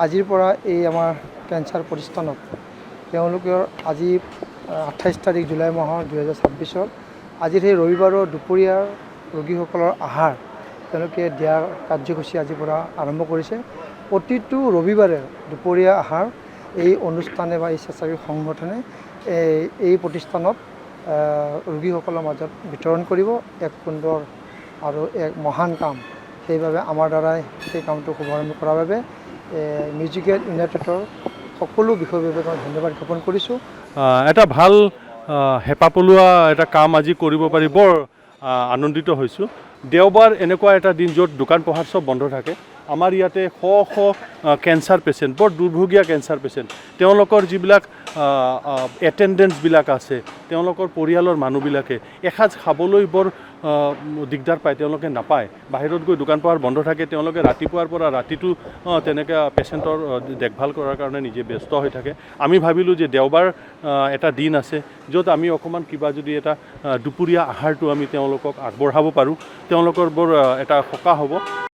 আজিৰ পৰা এই আমাৰ কেঞ্চাৰ প্ৰতিষ্ঠানত তেওঁলোকৰ আজি 28 তাৰিখ জুলাই মাহৰ 2026 আজিৰ সেই ৰবিবাৰৰ দুপৰীয়াৰ ৰোগীসকলৰ আহাৰ তেওঁলোকে দিয়াৰ কাৰ্যসূচী আজিৰ পৰা আৰম্ভ কৰিছে। প্ৰতিটো ৰবিবাৰে দুপৰীয়া আহাৰ এই অনুষ্ঠানে বা এই স্বেচ্ছাসেৱী সংগঠনে এই প্ৰতিষ্ঠানত ৰোগীসকলৰ মাজত বিতৰণ কৰিব। এক সুন্দৰ আৰু এক মহান কাম, সেইবাবে আমাৰ দ্বাৰাই সেই কামটো শুভাৰম্ভ কৰাৰ বাবে মিউজিকেল ইউনাইটেডৰ সকলো বিষয়ববীয়াক ধন্যবাদ জ্ঞাপন কৰিছোঁ। এটা ভাল হেঁপাহ পলোৱা এটা কাম আজি কৰিব পাৰি বৰ আনন্দিত হৈছোঁ। দেওবাৰ এনেকুৱা এটা দিন য'ত দোকান পোহাৰ চব বন্ধ থাকে। আমাৰ ইয়াতে শ কেঞ্চাৰ পেচেণ্ট, বৰ দুৰ্ভগীয়া কেঞ্চাৰ পেচেণ্ট, তেওঁলোকৰ যিবিলাক এটেণ্ডেঞ্চবিলাক আছে, তেওঁলোকৰ পৰিয়ালৰ মানুহবিলাকে এসাঁজ খাবলৈ বৰ দিগদাৰ পায়, তেওঁলোকে নাপায়। বাহিৰত গৈ দোকান পোহাৰ বন্ধ থাকে, তেওঁলোকে ৰাতিপুৱাৰ পৰা ৰাতিটো তেনেকৈ পেচেণ্টৰ দেখভাল কৰাৰ কাৰণে নিজে ব্যস্ত হৈ থাকে। আমি ভাবিলোঁ যে দেওবাৰ এটা দিন আছে য'ত আমি অকণমান কিবা যদি এটা দুপৰীয়া আহাৰটো আমি তেওঁলোকক আগবঢ়াব পাৰোঁ, তেওঁলোকৰ বৰ এটা সকাহ হ'ব।